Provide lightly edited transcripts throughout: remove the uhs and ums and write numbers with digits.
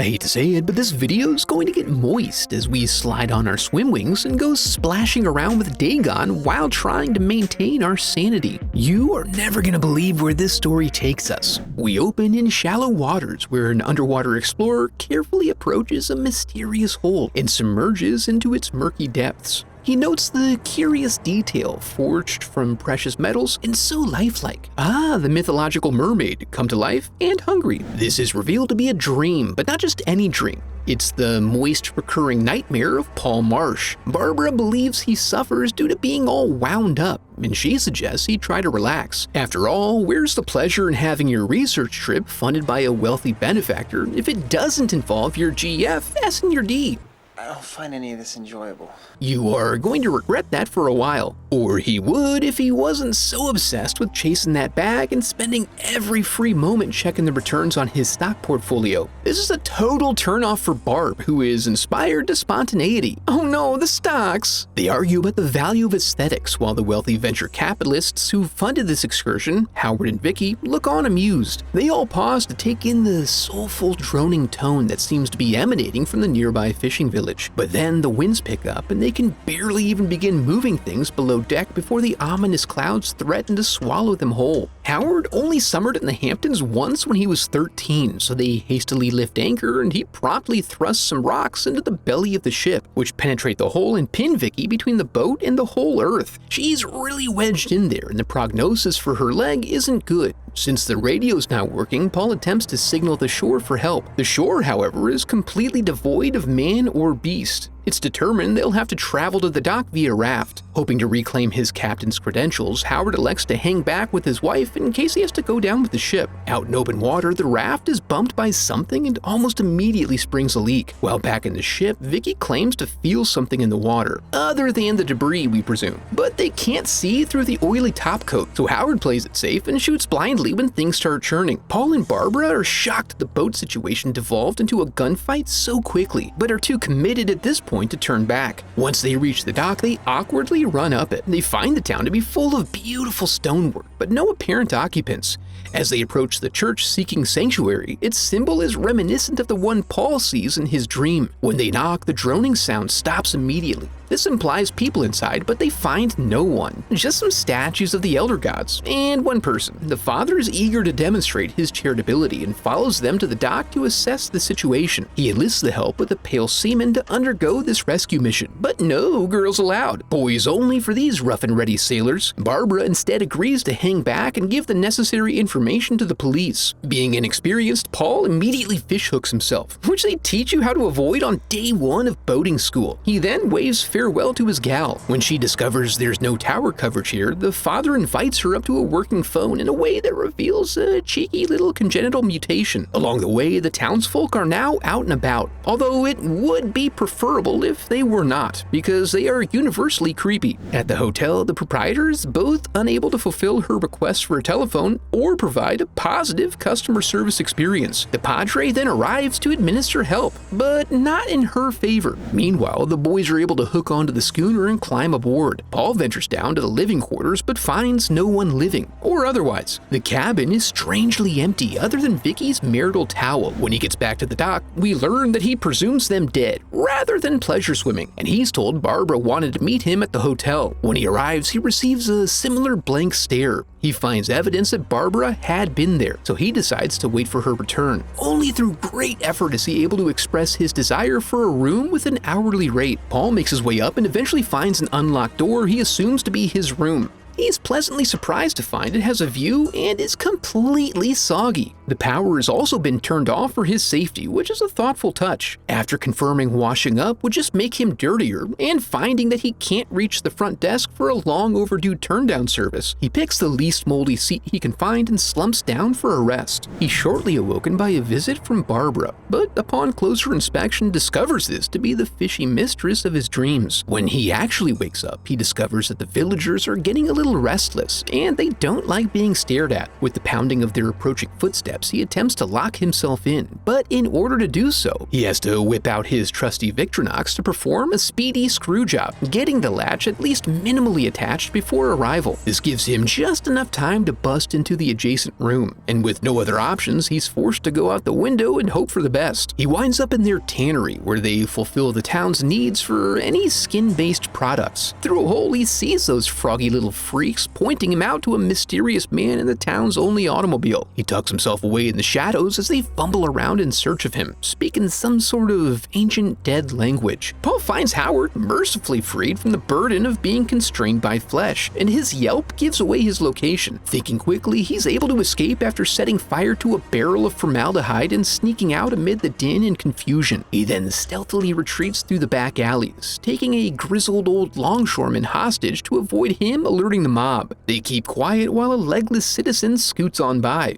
I hate to say it, but this video is going to get moist as we slide on our swim wings and go splashing around with Dagon while trying to maintain our sanity. You are never going to believe where this story takes us. We open in shallow waters where an underwater explorer carefully approaches a mysterious hole and submerges into its murky depths. He notes the curious detail forged from precious metals and so lifelike. The mythological mermaid come to life and hungry. This is revealed to be a dream, but not just any dream. It's the moist, recurring nightmare of Paul Marsh. Barbara believes he suffers due to being all wound up, and she suggests he try to relax. After all, where's the pleasure in having your research trip funded by a wealthy benefactor if it doesn't involve your GF, S, and your D? I don't find any of this enjoyable. You are going to regret that for a while. Or he would if he wasn't so obsessed with chasing that bag and spending every free moment checking the returns on his stock portfolio. This is a total turnoff for Barb, who is inspired to spontaneity. Oh no, the stocks! They argue about the value of aesthetics while the wealthy venture capitalists who funded this excursion, Howard and Vicky, look on amused. They all pause to take in the soulful droning tone that seems to be emanating from the nearby fishing village. But then the winds pick up and they can barely even begin moving things below deck before the ominous clouds threaten to swallow them whole. Howard only summered in the Hamptons once when he was 13, so they hastily lift anchor and he promptly thrusts some rocks into the belly of the ship, which penetrate the hole and pin Vicky between the boat and the whole earth. She's really wedged in there and the prognosis for her leg isn't good. Since the radio's not working, Paul attempts to signal the shore for help. The shore, however, is completely devoid of man or beast. It's determined they'll have to travel to the dock via raft. Hoping to reclaim his captain's credentials, Howard elects to hang back with his wife in case he has to go down with the ship. Out in open water, the raft is bumped by something and almost immediately springs a leak. While back in the ship, Vicky claims to feel something in the water, other than the debris, we presume. But they can't see through the oily topcoat, so Howard plays it safe and shoots blindly when things start churning. Paul and Barbara are shocked the boat situation devolved into a gunfight so quickly, but are too committed at this point to turn back. Once they reach the dock, they awkwardly run up it. They find the town to be full of beautiful stonework, but no apparent occupants. As they approach the church seeking sanctuary, its symbol is reminiscent of the one Paul sees in his dream. When they knock, the droning sound stops immediately. This implies people inside, but they find no one. Just some statues of the elder gods, and one person. The father is eager to demonstrate his charitability and follows them to the dock to assess the situation. He enlists the help of the pale seaman to undergo this rescue mission, but no girls allowed. Boys only for these rough and ready sailors. Barbara instead agrees to hang back and give the necessary information to the police. Being inexperienced, Paul immediately fishhooks himself, which they teach you how to avoid on day one of boating school. He then waves farewell to his gal. When she discovers there's no tower coverage here, the father invites her up to a working phone in a way that reveals a cheeky little congenital mutation. Along the way, the townsfolk are now out and about, although it would be preferable if they were not, because they are universally creepy. At the hotel, the proprietor is both unable to fulfill her request for a telephone or provide a positive customer service experience. The padre then arrives to administer help, but not in her favor. Meanwhile, the boys are able to hook onto the schooner and climb aboard. Paul ventures down to the living quarters but finds no one living, or otherwise. The cabin is strangely empty other than Vicky's marital towel. When he gets back to the dock, we learn that he presumes them dead, rather than pleasure swimming, and he's told Barbara wanted to meet him at the hotel. When he arrives, he receives a similar blank stare. He finds evidence that Barbara had been there, so he decides to wait for her return. Only through great effort is he able to express his desire for a room with an hourly rate. Paul makes his way up and eventually finds an unlocked door he assumes to be his room. He's pleasantly surprised to find it has a view and is completely soggy. The power has also been turned off for his safety, which is a thoughtful touch. After confirming washing up would just make him dirtier, and finding that he can't reach the front desk for a long overdue turndown service, he picks the least moldy seat he can find and slumps down for a rest. He's shortly awoken by a visit from Barbara, but upon closer inspection discovers this to be the fishy mistress of his dreams. When he actually wakes up, he discovers that the villagers are getting a little restless, and they don't like being stared at. With the pounding of their approaching footsteps, footsteps, he attempts to lock himself in, but in order to do so, he has to whip out his trusty Victronox to perform a speedy screw job, getting the latch at least minimally attached before arrival. This gives him just enough time to bust into the adjacent room, and with no other options, he's forced to go out the window and hope for the best. He winds up in their tannery, where they fulfill the town's needs for any skin-based products. Through a hole, he sees those froggy little freaks pointing him out to a mysterious man in the town's only automobile. He tucks himself away in the shadows as they fumble around in search of him, speaking some sort of ancient dead language. Paul finds Howard mercifully freed from the burden of being constrained by flesh, and his yelp gives away his location. Thinking quickly, he's able to escape after setting fire to a barrel of formaldehyde and sneaking out amid the din and confusion. He then stealthily retreats through the back alleys, taking a grizzled old longshoreman hostage to avoid him alerting the mob. They keep quiet while a legless citizen scoots on by.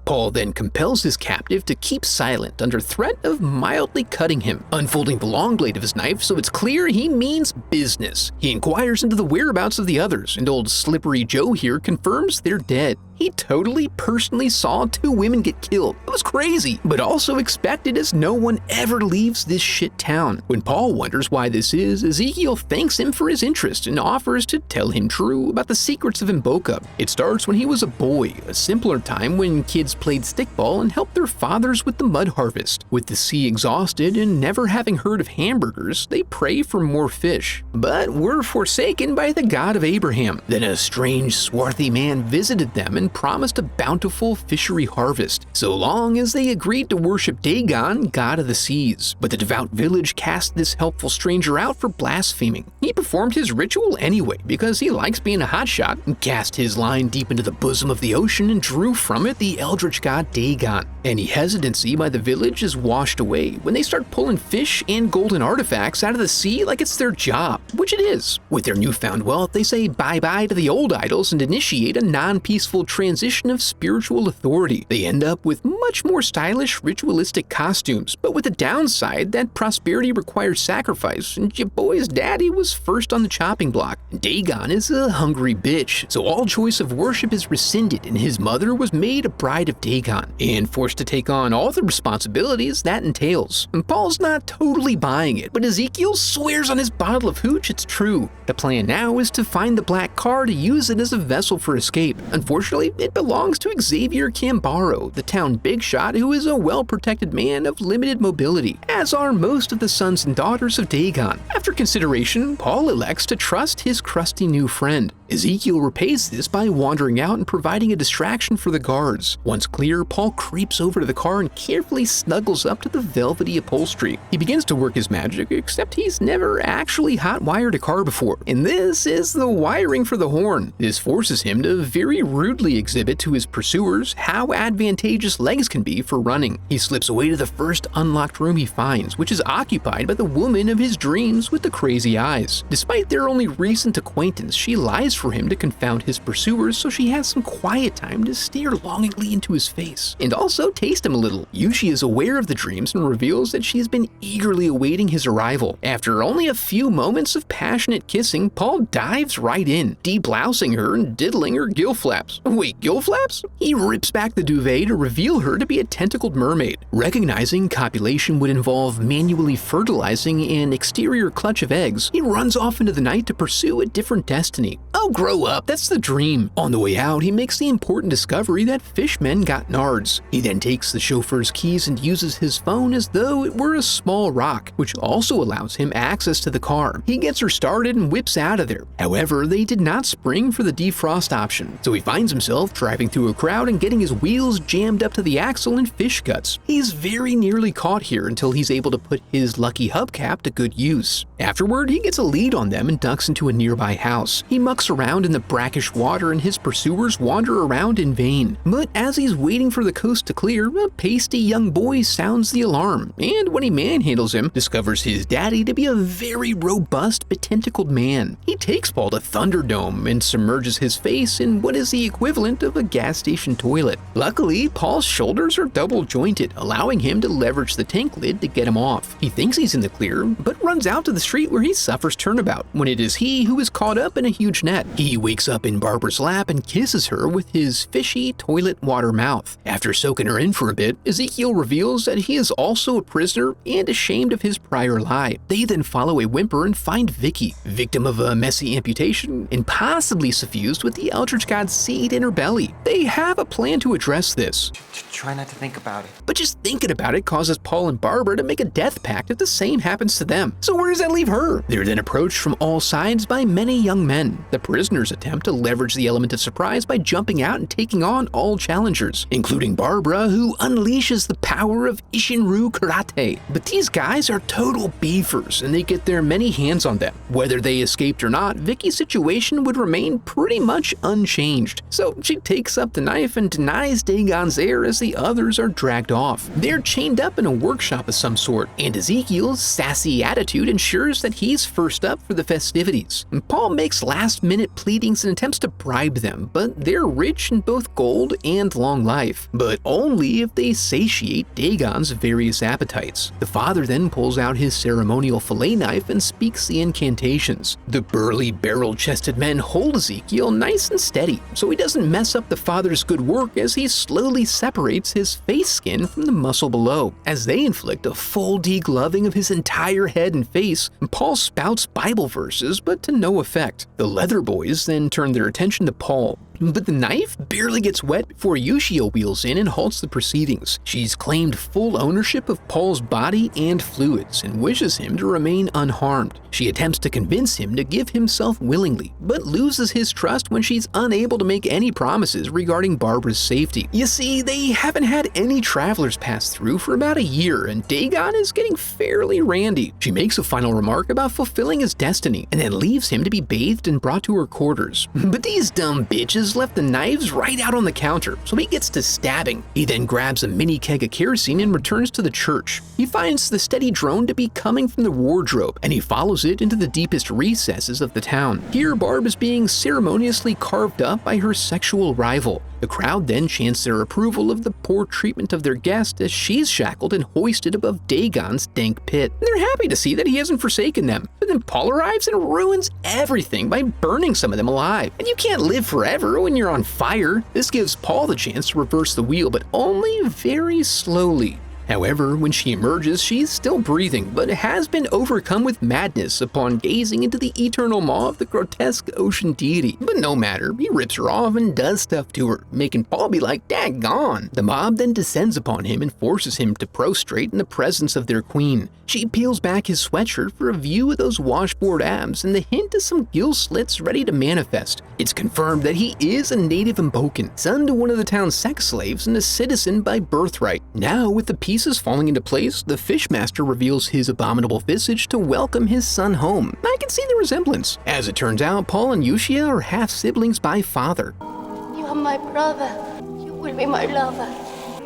Paul then compels his captive to keep silent under threat of mildly cutting him, unfolding the long blade of his knife so it's clear he means business. He inquires into the whereabouts of the others, and old Slippery Joe here confirms they're dead. He totally personally saw 2 women get killed. It was crazy, but also expected as no one ever leaves this shit town. When Paul wonders why this is, Ezekiel thanks him for his interest and offers to tell him true about the secrets of Mboka. It starts when he was a boy, a simpler time when kids played stickball and helped their fathers with the mud harvest. With the sea exhausted and never having heard of hamburgers, they pray for more fish, but were forsaken by the God of Abraham. Then a strange, swarthy man visited them and promised a bountiful fishery harvest, so long as they agreed to worship Dagon, god of the seas. But the devout village cast this helpful stranger out for blaspheming. He performed his ritual anyway because he likes being a hotshot, and cast his line deep into the bosom of the ocean and drew from it the eldritch god Dagon. Any hesitancy by the village is washed away when they start pulling fish and golden artifacts out of the sea like it's their job, which it is. With their newfound wealth, they say bye-bye to the old idols and initiate a non-peaceful transition of spiritual authority. They end up with much more stylish, ritualistic costumes, but with the downside that prosperity requires sacrifice, and your boy's daddy was first on the chopping block. Dagon is a hungry bitch, so all choice of worship is rescinded, and his mother was made a bride of Dagon, and forced to take on all the responsibilities that entails. And Paul's not totally buying it, but Ezekiel swears on his bottle of hooch it's true. The plan now is to find the black car to use it as a vessel for escape. Unfortunately, it belongs to Xavier Cambaro, the town big shot who is a well-protected man of limited mobility, as are most of the sons and daughters of Dagon. After consideration, Paul elects to trust his crusty new friend. Ezekiel repays this by wandering out and providing a distraction for the guards. Once clear, Paul creeps over to the car and carefully snuggles up to the velvety upholstery. He begins to work his magic, except he's never actually hot-wired a car before, and this is the wiring for the horn. This forces him to very rudely exhibit to his pursuers how advantageous legs can be for running. He slips away to the first unlocked room he finds, which is occupied by the woman of his dreams with the crazy eyes. Despite their only recent acquaintance, she lies for him to confound his pursuers so she has some quiet time to stare longingly into his face, and also taste him a little. Yushi is aware of the dreams and reveals that she has been eagerly awaiting his arrival. After only a few moments of passionate kissing, Paul dives right in, deblousing her and diddling her gill flaps. Wait, gill flaps? He rips back the duvet to reveal her to be a tentacled mermaid. Recognizing copulation would involve manually fertilizing an exterior clutch of eggs, he runs off into the night to pursue a different destiny. Oh, grow up, that's the dream. On the way out, he makes the important discovery that fishmen got nards. He then takes the chauffeur's keys and uses his phone as though it were a small rock, which also allows him access to the car. He gets her started and whips out of there. However, they did not spring for the defrost option, so he finds himself driving through a crowd and getting his wheels jammed up to the axle in fish guts. He's very nearly caught here until he's able to put his lucky hubcap to good use. Afterward, he gets a lead on them and ducks into a nearby house. He mucks around in the brackish water and his pursuers wander around in vain. But as he's waiting for the coast to clear, a pasty young boy sounds the alarm, and when he manhandles him, discovers his daddy to be a very robust but tentacled man. He takes Paul to Thunderdome and submerges his face in what is the equivalent of a gas station toilet. Luckily, Paul's shoulders are double jointed, allowing him to leverage the tank lid to get him off. He thinks he's in the clear, but runs out to the street where he suffers turnabout, when it is he who is caught up in a huge net. that. He wakes up in Barbara's lap and kisses her with his fishy toilet water mouth. After soaking her in for a bit, Ezekiel reveals that he is also a prisoner and ashamed of his prior lie. They then follow a whimper and find Vicky, victim of a messy amputation and possibly suffused with the Eldritch God's seed in her belly. They have a plan to address this. Try not to think about it. But just thinking about it causes Paul and Barbara to make a death pact if the same happens to them. So where does that leave her? They're then approached from all sides by many young men. The prisoners attempt to leverage the element of surprise by jumping out and taking on all challengers, including Barbara, who unleashes the power of Ishinryu Karate. But these guys are total beefers, and they get their many hands on them. Whether they escaped or not, Vicky's situation would remain pretty much unchanged. So she takes up the knife and denies Dagon's heir as the others are dragged off. They're chained up in a workshop of some sort, and Ezekiel's sassy attitude ensures that he's first up for the festivities. And Paul makes last-minute pleadings and attempts to bribe them, but they're rich in both gold and long life, but only if they satiate Dagon's various appetites. The father then pulls out his ceremonial fillet knife and speaks the incantations. The burly, barrel-chested men hold Ezekiel nice and steady, so he doesn't mess up the father's good work as he slowly separates his face skin from the muscle below. As they inflict a full degloving of his entire head and face, Paul spouts Bible verses, but to no effect. The leather boys then turn their attention to Paul. But the knife barely gets wet before Yushio wheels in and halts the proceedings. She's claimed full ownership of Paul's body and fluids and wishes him to remain unharmed. She attempts to convince him to give himself willingly, but loses his trust when she's unable to make any promises regarding Barbara's safety. You see, they haven't had any travelers pass through for about a year, and Dagon is getting fairly randy. She makes a final remark about fulfilling his destiny, and then leaves him to be bathed and brought to her quarters. But these dumb bitches left the knives right out on the counter, so he gets to stabbing. He then grabs a mini keg of kerosene and returns to the church. He finds the steady drone to be coming from the wardrobe, and he follows it into the deepest recesses of the town. Here, Barb is being ceremoniously carved up by her sexual rival. The crowd then chants their approval of the poor treatment of their guest as she's shackled and hoisted above Dagon's dank pit. And they're happy to see that he hasn't forsaken them. But then Paul arrives and ruins everything by burning some of them alive. And you can't live forever when you're on fire. This gives Paul the chance to reverse the wheel, but only very slowly. However, when she emerges, she's still breathing, but has been overcome with madness upon gazing into the eternal maw of the grotesque ocean deity. But no matter, he rips her off and does stuff to her, making Paul be like, "Daggone!" The mob then descends upon him and forces him to prostrate in the presence of their queen. She peels back his sweatshirt for a view of those washboard abs and the hint of some gill slits ready to manifest. It's confirmed that he is a native Mbokan, son to one of the town's sex slaves and a citizen by birthright. Now, with the pieces falling into place, the Fishmaster reveals his abominable visage to welcome his son home. I can see the resemblance. As it turns out, Paul and Yushia are half-siblings by father. You are my brother. You will be my lover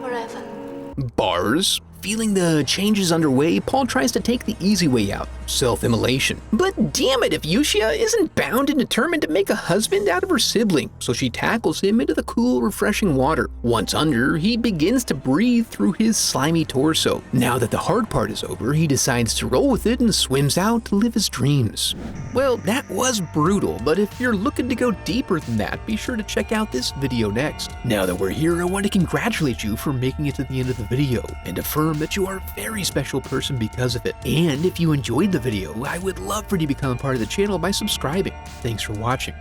forever. Bars. Feeling the changes underway, Paul tries to take the easy way out, self-immolation. But damn it if Yushia isn't bound and determined to make a husband out of her sibling, so she tackles him into the cool, refreshing water. Once under, he begins to breathe through his slimy torso. Now that the hard part is over, he decides to roll with it and swims out to live his dreams. Well, that was brutal, but if you're looking to go deeper than that, be sure to check out this video next. Now that we're here, I want to congratulate you for making it to the end of the video, and affirm that you are a very special person because of it. And if you enjoyed the video, I would love for you to become a part of the channel by subscribing. Thanks for watching.